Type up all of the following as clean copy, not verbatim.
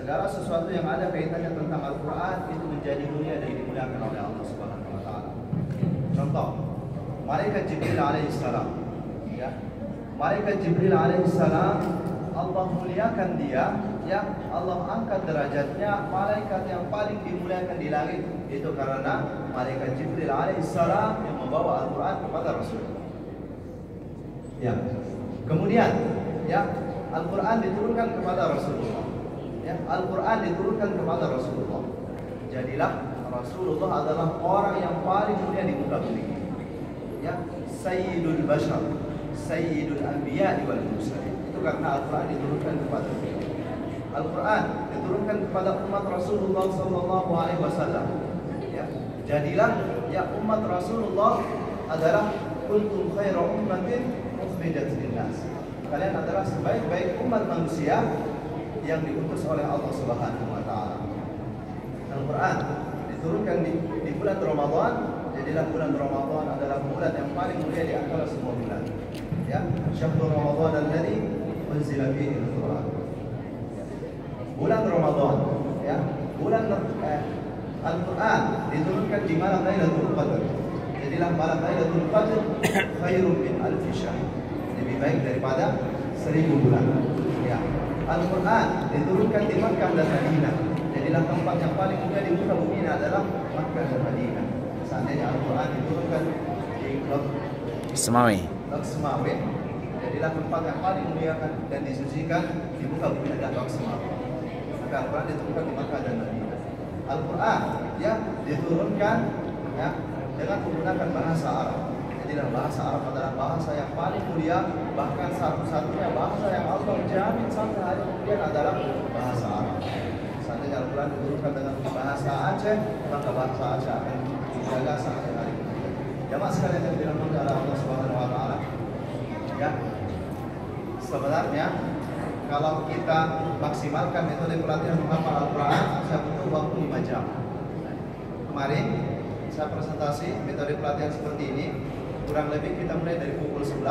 segala sesuatu yang ada kaitannya tentang Al-Quran itu menjadi mulia dan dimuliakan oleh Allah Subhanahu wa Ta'ala. Contoh, malaikat Jibril alaihissalam, ya, malaikat Jibril alaihissalam Allah muliakan dia, ya, Allah angkat derajatnya, malaikat yang paling dimuliakan di langit itu karena malaikat Jibril alaihissalam yang membawa Al-Quran kepada Rasulullah. Ya, kemudian, ya, Al-Quran diturunkan kepada Rasulullah. Ya, Al-Quran diturunkan kepada Rasulullah. Jadilah Rasulullah adalah orang yang paling mulia di muka bumi. Ya, Sayyidul Bashar, Sayyidul Anbiya wal Mursalin. Itu karena Al-Quran diturunkan kepada beliau. Al-Quran diturunkan kepada umat Rasulullah sallallahu alaihi wasallam. Ya, jadilah ya umat Rasulullah adalah kuntum khairu ummatin ukhrijat lin-nas. Kalian adalah sebaik-baik umat manusia yang diutus oleh Allah Subhanahu wa Ta'ala. Al-Quran diturunkan di bulan Ramadan. Jadilah bulan Ramadan adalah bulan yang paling mulia di antara semua bulan. Ya, syahrul Ramadan alladzi unzila fihi al-Quran. Bulan Ramadan, ya, bulan Al-Quran diturunkan di malam Lailatul Qadar. Jadilah malam Lailatul Qadar khairun min alfi syahr. Lebih baik daripada 1000 bulan. Ya. Al-Quran diturunkan di Makkah dan Madinah. Jadilah tempat yang paling mulia di muka bumi ini adalah Makkah dan Madinah. Seandainya Al-Quran diturunkan di Lok Semawi, jadilah tempat yang paling mulia dan disucikan di muka bumi adalah Lok Semawi. Maka Al-Quran diturunkan di Makkah dan Madinah. Al-Quran ya diturunkan ya dengan menggunakan bahasa Arab. Jadilah bahasa Arab adalah bahasa yang paling mulia, bahkan satu-satunya bahasa yang Allah jamin sampai hari kemudian adalah bahasa Arab. Seandainya Al-Quran diturunkan dengan bahasa Aceh, maka bahasa Aceh akan dijaga sampai hari kemudian. Jamaah sekalian yang dirahmati oleh Allah Subhanahu wa Ta'ala. Ya, sebenarnya kalau kita maksimalkan metode pelatihan menghafal Al-Quran, saya butuh waktu 5 jam. Kemarin saya presentasi metode pelatihan seperti ini. Kurang lebih kita mulai dari pukul 11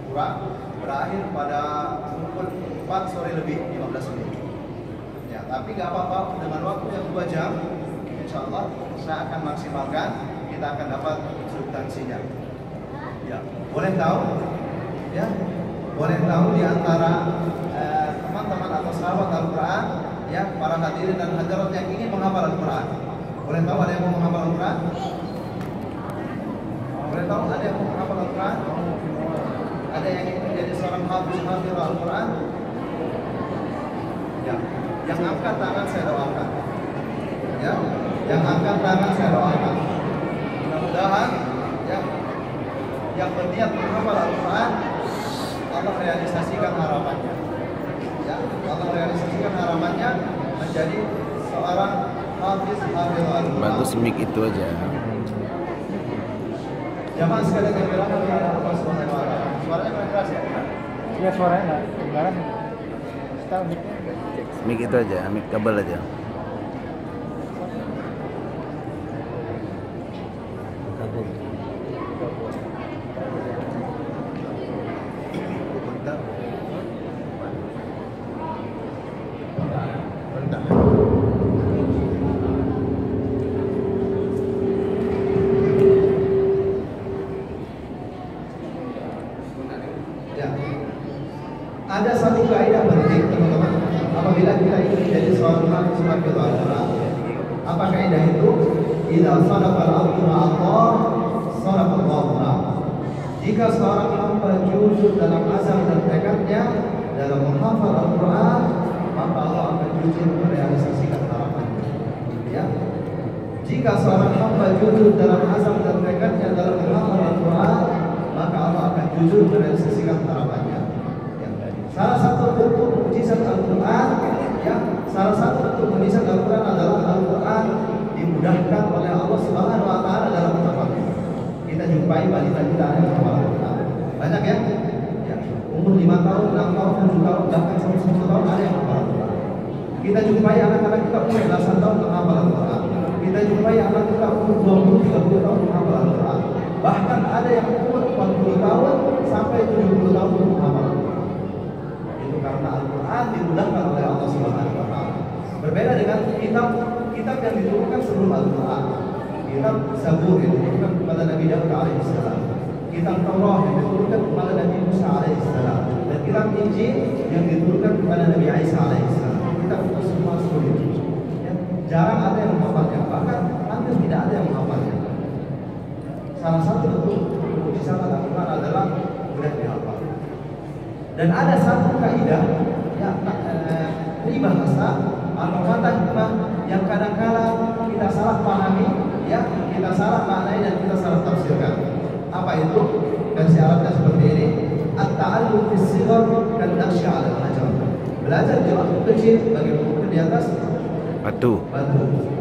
kurang, berakhir pada pukul 4 sore lebih 15 menit. Ya, tapi nggak apa-apa, dengan waktu yang 2 jam, insya Allah saya akan maksimalkan, kita akan dapat substansinya. Ya, boleh tahu? Ya, boleh tahu di antara teman-teman atau sahabat Al-Quran, ya, para hadirin dan hadirat yang ingin menghafal Al-Quran. Boleh tahu ada yang mau menghafal Al-Quran? Boleh tahu ada yang mau menghafal Al-Quran? Ada yang ingin menjadi seorang hafiz Al-Quran? Ya, yang angkat tangan saya doakan. Ya, yang angkat tangan saya doakan. Mudah-mudahan ya, yang berniat menghafal Al-Quran, Allah realisasikan harapannya. Ya, Allah realisasikan harapannya menjadi seorang hafiz Al-Quran. Bagus mic itu aja. Jamaah sekalian yang dirahmati oleh Allah Subhanahu wa Ta'ala. Suaranya kurang keras ya? Iya, suaranya enggak kedengaran. Tahu mic-nya. Mic itu aja, mic kabel aja. Kabel. Ada satu kaidah penting teman-teman apabila kita ingin menjadi seorang hafiz Al-Quran. Apa kaidah itu? Idza sadaqa al-abdu ma'allah, sadaqa Allahu ma'ah. Jika seorang hamba jujur dalam azam dan tekadnya dalam menghafal Al-Quran, maka Allah akan jujur merealisasikan harapannya. Ya. Jika seorang hamba jujur dalam azam dan tekadnya dalam menghafal Al-Quran, maka Allah akan jujur merealisasikan harapannya. Salah satu bentuk mukjizat Al-Quran, ya, salah satu bentuk mukjizat Al-Quran adalah Al-Quran dimudahkan oleh Allah Subhanahu wa Ta'ala dalam menghafalnya. Kita jumpai balita kita yang menghafal Al-Quran. Banyak ya? Ya, umur 5 tahun, 6 tahun, 7 tahun, bahkan sampai 10 tahun ada yang menghafal Al-Quran. Kita jumpai anak-anak kita umur belasan tahun menghafal Al-Quran. Kita jumpai anak kita umur 20-30 tahun menghafal Al-Quran. Bahkan ada yang umur 40 tahun sampai 70 tahun menghafal Al-Quran. Karena Al-Quran dimudahkan oleh Allah Subhanahu wa Ta'ala. Berbeda dengan kitab yang diturunkan sebelum Al-Quran. Kitab Zabur yang diturunkan kepada Nabi Daud alaihissalam, kitab Taurat yang diturunkan kepada Nabi Musa alaihissalam, dan kitab Injil yang diturunkan kepada Nabi Isa alaihissalam. Kitab itu semua sulit. Ya, jarang ada yang menghafalnya, bahkan hampir tidak ada yang menghafalnya. Salah satu bentuk mukjizat Al-Quran adalah mudah dihafal. Dan ada satu kaidah yang bahasa al-fatah hikmah yang kadang-kala kita salah pahami, ya, kita salah maknai dan kita salah tafsirkan. Apa itu? Versi Arabnya seperti ini: at-ta'allum fis sighar kan naqsha 'ala al-hajar. Belajar di waktu kecil bagi buku di atas Batu.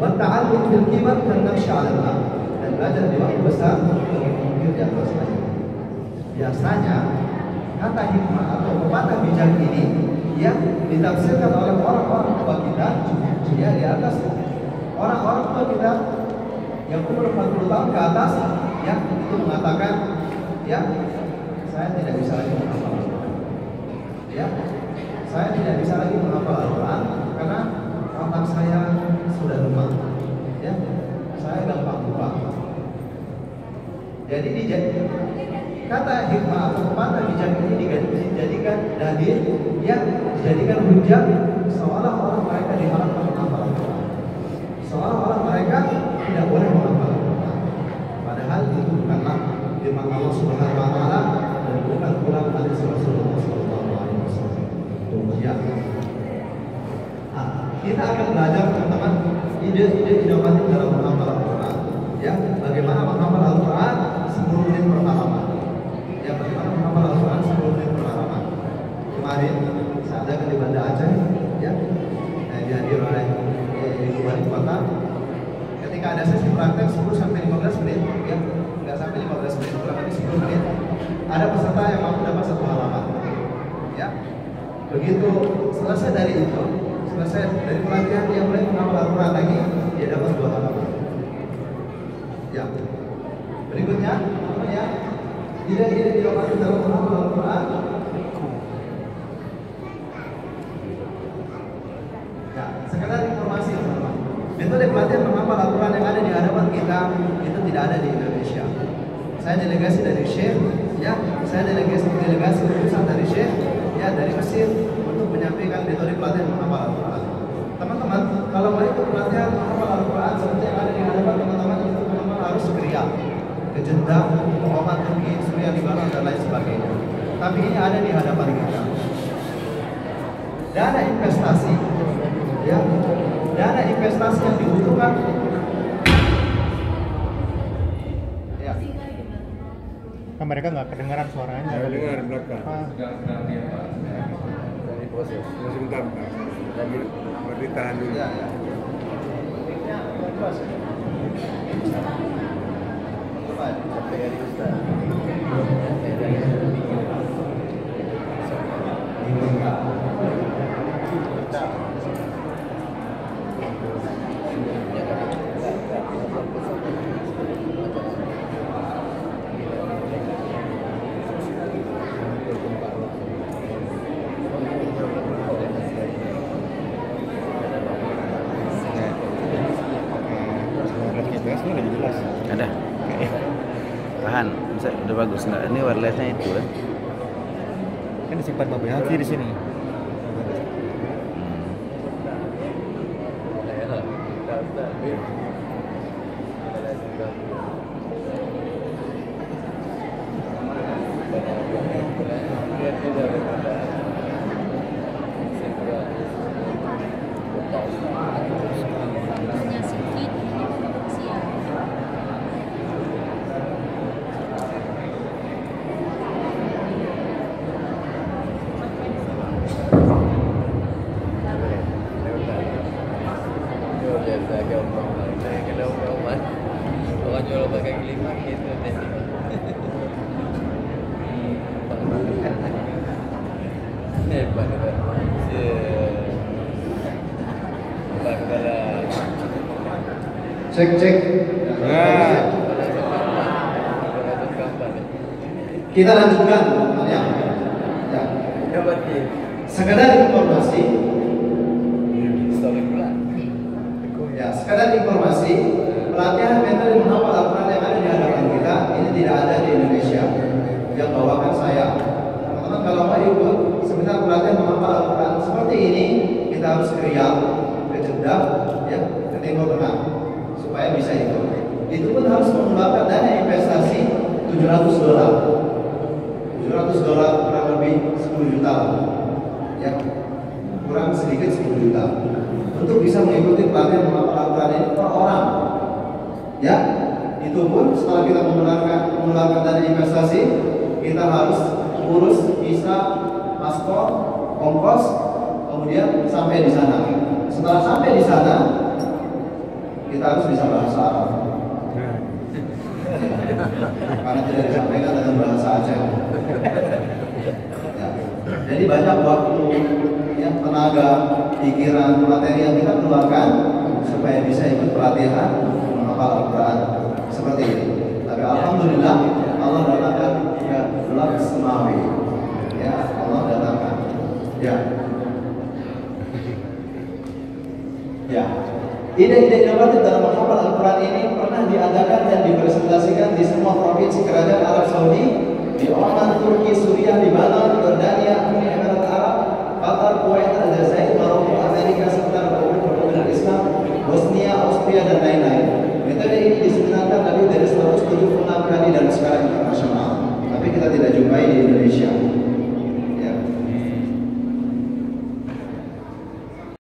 Wa ta'allum fil kibar kan naqsha 'ala al-ma. Dan belajar di waktu besar bagi buku di atas air. Biasanya kata hikmah atau pepatah bijak ini yang ditafsirkan oleh orang-orang tua kita, ya, di atas orang-orang tua kita yang umur 40 tahun ke atas, ya, itu mengatakan, ya, saya tidak bisa lagi menghafal Al-Quran, ya, saya tidak bisa lagi menghafal Al-Quran karena otak saya sudah lemah, ya, saya gampang lupa. Jadi kata hikmah atau pepatah bijak ini dijadikan dalil, yang dijadikan hujah seolah-olah mereka diharapkan menghafal Al-Quran, seolah-olah mereka tidak boleh menghafal Al-Quran. Padahal itu bukanlah firman Allah Subhanahu Wa Taala dan bukan pula hadis Rasulullah SAW. Ya. Kita akan belajar teman-teman ide-ide inovatif dalam menghafal Al-Quran. Ya, bagaimana menghafal Al-Quran 10 menit per halaman. Ya, bagaimana menghafal Al-Quran 10 menit per halaman. Kemarin saya ada di Banda Aceh, ya, dihadiri oleh Ibu Wali Kota. Ketika ada sesi praktek 10 sampai 15 menit, ya, nggak sampai 15 menit, kurang lebih 10 menit, ada peserta yang mampu dapat 1 halaman. Ya, begitu selesai dari itu, selesai dari pelatihan, dia mulai menghafal Al-Quran lagi, dia dapat 2 halaman. Ya, berikutnya, ya, ide-ide inovatif dalam menghafal Al-Quran. Ya, sekedar informasi, teman-teman. Metode pelatihan menghafal Al-Quran yang ada di hadapan kita itu tidak ada di Indonesia. Saya delegasi dari Syekh, ya, saya delegasi utusan dari Syekh, ya, dari Mesir untuk menyampaikan metode pelatihan menghafal Al-Quran. Teman-teman, kalau mau ikut pelatihan menghafal Al-Quran seperti yang ada di hadapan teman-teman, itu teman-teman harus ke Riyadh, ke Jeddah, ke Oman, Turki, Suriah, Libanon, dan lain sebagainya. Tapi ini ada di hadapan kita. Dana investasi, ya, dana investasi yang dibutuhkan, ya. Kan mereka nggak kedengaran suaranya. Nggak kedengar belakang. Proses. Sebentar, Pak. Kami ditahan dulu. Ya, ya. Sampai hari Ustaz. Ada. Tahan, bisa udah bagus nggak? Ini wirelessnya itu kan? Kan disimpan mobil haki di sini. Orang jual pakai kelima gitu deh. Hebat kan? Cek. Nah. Kita lanjutkan, ya. Ya. Hebat sih. Sekedar informasi, Story pula. harus ke Riyadh, ke Jeddah, ya, ke Timur Tengah supaya bisa ikut. Itu pun harus mengeluarkan dana investasi $700. $700 kurang lebih 10 juta, ya, kurang sedikit 10 juta untuk bisa mengikuti pelatihan menghafal Al-Quran ini per orang, ya. Itu pun setelah kita mengeluarkan dana investasi, kita harus urus visa, paspor, ongkos, kemudian sampai di sana. Setelah sampai di sana, kita harus bisa bahasa Arab. Karena tidak disampaikan dengan bahasa Aceh. Ya. Jadi banyak waktu, ya, tenaga, pikiran, materi yang kita keluarkan supaya bisa ikut pelatihan menghafal Al-Quran seperti ini. Tapi alhamdulillah Allah datangkan ya bulan semawi. Ya, Allah datangkan. Ya. Ya. Ide-ide inovatif dalam menghafal Al-Quran ini pernah diadakan dan dipresentasikan di semua provinsi kerajaan Arab Saudi, di Oman, Turki, Suriah, Lebanon, Jordania, Uni Emirat Arab, Qatar, Kuwait, Aljazair, Maroko, Amerika, serta Republik Islam, Bosnia, Austria, dan lain-lain.